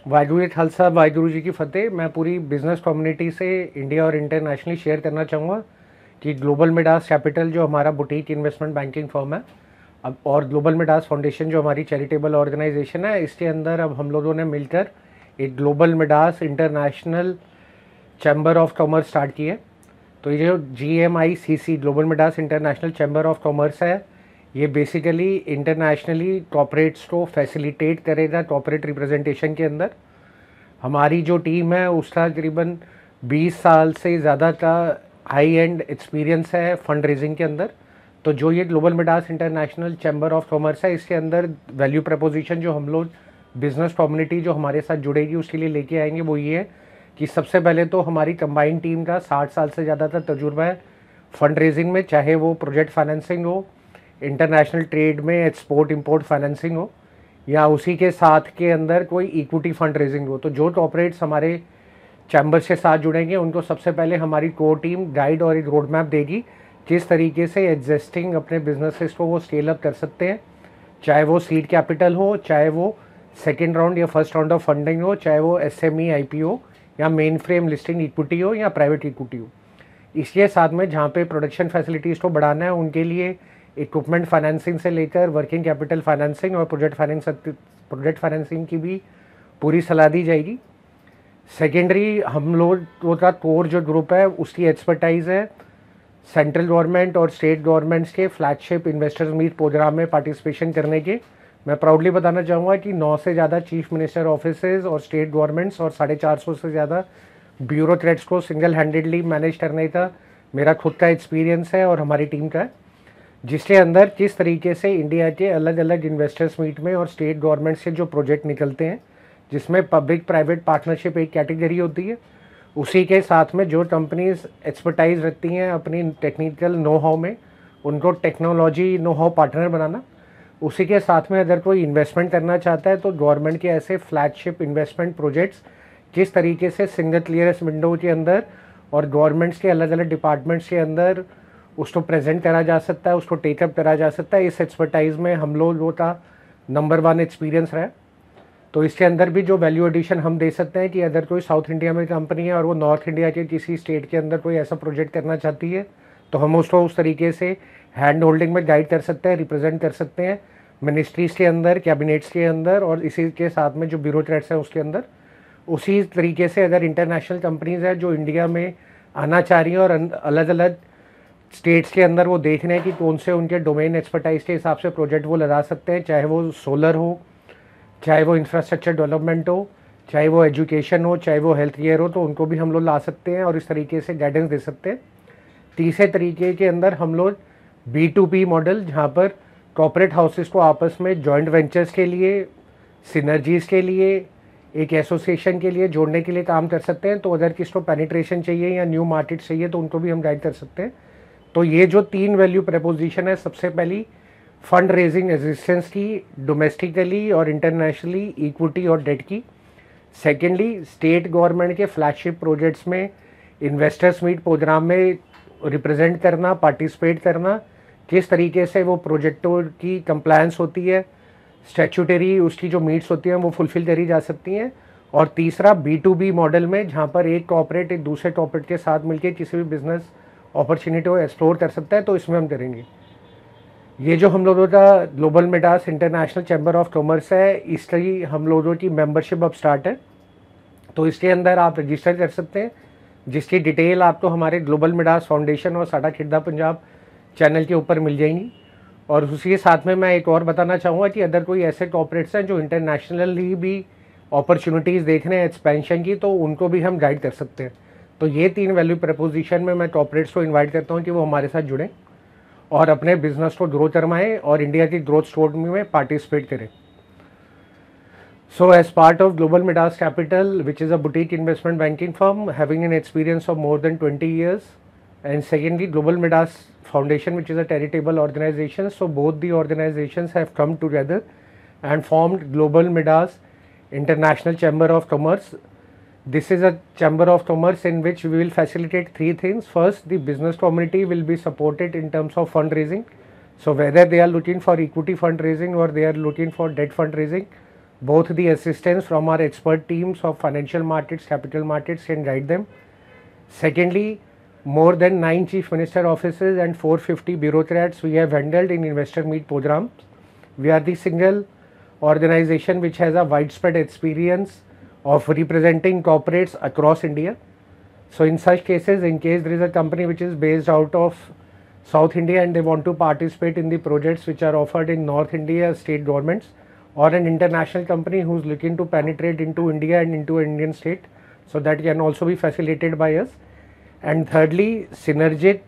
वाहिगुरू जी खालसा वाहिगुरू जी की फ़तेह। मैं पूरी बिज़नेस कम्युनिटी से इंडिया और इंटरनेशनली शेयर करना चाहूँगा कि ग्लोबल मिडास कैपिटल जो हमारा बुटीक इन्वेस्टमेंट बैंकिंग फर्म है, अब और ग्लोबल मिडास फाउंडेशन जो हमारी चैरिटेबल ऑर्गेनाइजेशन है, इसके अंदर अब हम लोगों ने मिलकर एक global Midas international chamber of commerce start की है। तो ये जो GMICC global Midas international chamber of commerce है, ये बेसिकली इंटरनेशनली कॉर्पोरेट्स को फैसिलिटेट करेगा कॉर्पोरेट रिप्रेजेंटेशन के अंदर। हमारी जो टीम है उसका तकरीबन 20 साल से ज़्यादा का हाई एंड एक्सपीरियंस है फंड रेजिंग के अंदर। तो जो ये global Midas international chamber of commerce है, इसके अंदर वैल्यू प्रपोजिशन जो हम लोग बिजनेस कम्युनिटी जो हमारे साथ जुड़ेगी उसके लिए लेके आएंगे वो ये है कि सबसे पहले तो हमारी कंबाइंड टीम का 60 साल से ज़्यादा का तजुर्बा है फंड रेजिंग में, चाहे वो प्रोजेक्ट फाइनेंसिंग हो, इंटरनेशनल ट्रेड में एक्सपोर्ट इंपोर्ट फाइनेंसिंग हो, या उसी के साथ के अंदर कोई इक्विटी फंड रेजिंग हो। तो जो कॉर्पोरेट्स हमारे चैम्बर से साथ जुड़ेंगे उनको सबसे पहले हमारी कोर टीम गाइड और एक रोड मैप देगी किस तरीके से एग्जिस्टिंग अपने बिजनेसेस को वो स्केल अप कर सकते हैं, चाहे वो सीड कैपिटल हो, चाहे वो सेकेंड राउंड या फर्स्ट राउंड ऑफ फंडिंग हो, चाहे वो SME IPO या मेन फ्रेम लिस्टिंग इक्विटी हो या प्राइवेट इक्विटी हो। इसके साथ में जहाँ पे प्रोडक्शन फैसिलिटीज़ को बढ़ाना है उनके लिए इक्विपमेंट फाइनेंसिंग से लेकर वर्किंग कैपिटल फाइनेंसिंग और प्रोजेक्ट फाइनेंसिंग की भी पूरी सलाह दी जाएगी। सेकेंडरी हम लोगों का कोर जो ग्रुप है उसकी एक्सपर्टाइज है सेंट्रल गवर्नमेंट और स्टेट गवर्नमेंट्स के फ्लैगशिप इन्वेस्टर्स मीट प्रोग्राम में पार्टिसिपेशन करने के। मैं प्राउडली बताना चाहूँगा कि 9 से ज़्यादा चीफ मिनिस्टर ऑफिसेज और स्टेट गवर्नमेंट्स और 450 से ज़्यादा ब्यूरोक्रेट्स को सिंगल हैंडेडली मैनेज करने का मेरा खुद का एक्सपीरियंस है और हमारी टीम का है, जिसके अंदर किस तरीके से इंडिया के अलग अलग इन्वेस्टर्स मीट में और स्टेट गवर्नमेंट से जो प्रोजेक्ट निकलते हैं, जिसमें पब्लिक प्राइवेट पार्टनरशिप एक कैटेगरी होती है, उसी के साथ में जो कंपनीज एक्सपर्टाइज रखती हैं अपनी टेक्निकल नो हाउ में, उनको टेक्नोलॉजी नो हाउ पार्टनर बनाना। उसी के साथ में अगर कोई इन्वेस्टमेंट करना चाहता है तो गवर्नमेंट के ऐसे फ्लैगशिप इन्वेस्टमेंट प्रोजेक्ट्स किस तरीके से सिंगल क्लियरेंस विंडो के अंदर और गवर्नमेंट्स के अलग अलग डिपार्टमेंट्स के अंदर उसको प्रेजेंट करा जा सकता है, उसको टेकअप करा जा सकता है, इस एक्सपर्टाइज में हम लोगों का नंबर 1 एक्सपीरियंस रहा है। तो इसके अंदर भी जो वैल्यू एडिशन हम दे सकते हैं कि अगर कोई साउथ इंडिया में कंपनी है और वो नॉर्थ इंडिया के किसी स्टेट के अंदर कोई ऐसा प्रोजेक्ट करना चाहती है तो हम उसको उस तरीके से हैंड होल्डिंग में गाइड कर सकते हैं, रिप्रेजेंट कर सकते हैं मिनिस्ट्रीज़ के अंदर, कैबिनेट्स के अंदर और इसी के साथ में जो ब्यूरोक्रेट्स हैं उसके अंदर। उसी तरीके से अगर इंटरनेशनल कंपनीज़ है जो इंडिया में आना चाह रही हैं और अलग अलग स्टेट्स के अंदर वो देख रहे हैं कि कौन से उनके डोमेन एक्सपर्टाइज के हिसाब से प्रोजेक्ट वो लगा सकते हैं, चाहे वो सोलर हो, चाहे वो इंफ्रास्ट्रक्चर डेवलपमेंट हो, चाहे वो एजुकेशन हो, चाहे वो हेल्थ केयर हो, तो उनको भी हम लोग ला सकते हैं और इस तरीके से गाइडेंस दे सकते हैं। तीसरे तरीके के अंदर हम लोग B2B मॉडल, जहाँ पर कॉर्पोरेट हाउसेस को आपस में जॉइंट वेंचर्स के लिए, सिनर्जीज़ के लिए, एक एसोसिएशन के लिए जोड़ने के लिए काम कर सकते हैं। तो अगर किसी को पेनिट्रेशन चाहिए या न्यू मार्केट चाहिए तो उनको भी हम गाइड कर सकते हैं। तो ये जो 3 वैल्यू प्रपोजिशन है, सबसे पहली फंड रेजिंग एसिस्टेंस की डोमेस्टिकली और इंटरनेशनली, इक्विटी और डेट की। सेकेंडली स्टेट गवर्नमेंट के फ्लैगशिप प्रोजेक्ट्स में इन्वेस्टर्स मीट प्रोग्राम में रिप्रेजेंट करना, पार्टिसिपेट करना, किस तरीके से वो प्रोजेक्टों की कंप्लायंस होती है, स्टैट्यूटरी उसकी जो मीट्स होती हैं वो फुलफिल करी जा सकती हैं। और तीसरा B2B मॉडल में, जहाँ पर एक कॉर्पोरेट एक दूसरे कॉर्पोरेट के साथ मिलकर किसी भी बिजनेस अपॉर्चुनिटी को एक्सप्लोर कर सकता है, तो इसमें हम करेंगे। ये जो हम लोगों का global Midas international chamber of commerce है, इसकी हम लोगों की मेंबरशिप अब स्टार्ट है। तो इसके अंदर आप रजिस्टर कर सकते हैं, जिसकी डिटेल आपको हमारे ग्लोबल मिडास फाउंडेशन और साडा खिड़दा पंजाब चैनल के ऊपर मिल जाएंगी। और उसी के साथ में मैं एक और बताना चाहूँगा कि अगर कोई ऐसे कॉर्पोरेट्स हैं जो इंटरनेशनली भी अपॉर्चुनिटीज़ देख रहे हैं एक्सपेंशन की, तो उनको भी हम गाइड कर सकते हैं। तो ये 3 वैल्यू प्रपोजिशन में मैं कॉर्पोरेट्स को इन्वाइट करता हूँ कि वो हमारे साथ जुड़ें और अपने बिजनेस को ग्रो करवाएं और इंडिया की ग्रोथ स्टोरी में पार्टिसिपेट करें। So as part of Global Midas Capital, which is a boutique investment banking firm having an experience of more than 20 years, and secondly Global Midas Foundation, which is a charitable organization, so both the organizations have come together and formed Global Midas International Chamber of Commerce. This is a chamber of commerce in which we will facilitate 3 things. First, the business community will be supported in terms of fundraising. So whether they are looking for equity fundraising or they are looking for debt fundraising, both the assistance from our expert teams of financial markets, capital markets can guide them. Secondly, more than 9 chief minister offices and 450 bureaucrats we have handled in investor meet programs. We are the single organization which has a widespread experience of representing corporates across India. So in such cases, in case there is a company which is based out of South India and they want to participate in the projects which are offered in North India state governments, or an international company who is looking to penetrate into India and into an Indian state, so that can also be facilitated by us. And thirdly, synergic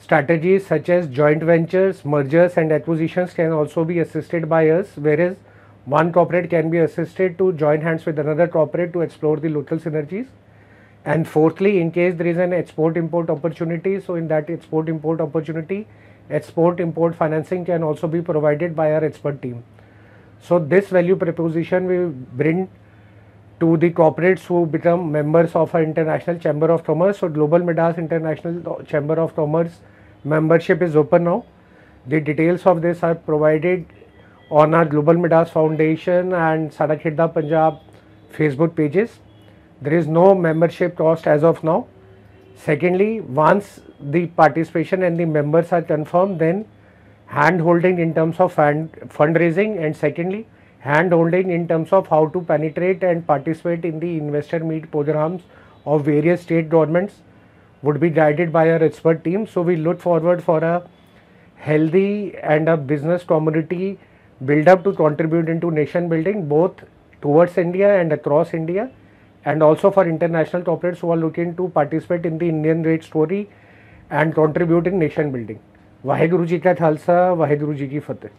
strategies such as joint ventures, mergers and acquisitions can also be assisted by us, whereas one corporate can be assisted to join hands with another corporate to explore the local synergies. And fourthly, in case there is an export-import opportunity, so in that export-import opportunity, export-import financing can also be provided by our expert team. So this value proposition we bring to the corporates who become members of our International Chamber of Commerce. So Global Midas International Chamber of Commerce membership is open now. The details of this are provided on our Global Midas Foundation and Sadak Khedda Punjab Facebook pages. There is no membership cost as of now. Secondly, once the participation and the members are confirmed, then hand holding in terms of fundraising, and secondly, hand holding in terms of how to penetrate and participate in the investor meet programs of various state governments would be guided by our expert team. So we look forward for a healthy and a business community build up to contribute into nation building both towards India and across India, and also for international corporates who are looking to participate in the Indian great story and contribute in nation building. Waheguru ji का खालसा, वाहेगुरु जी की फतेह।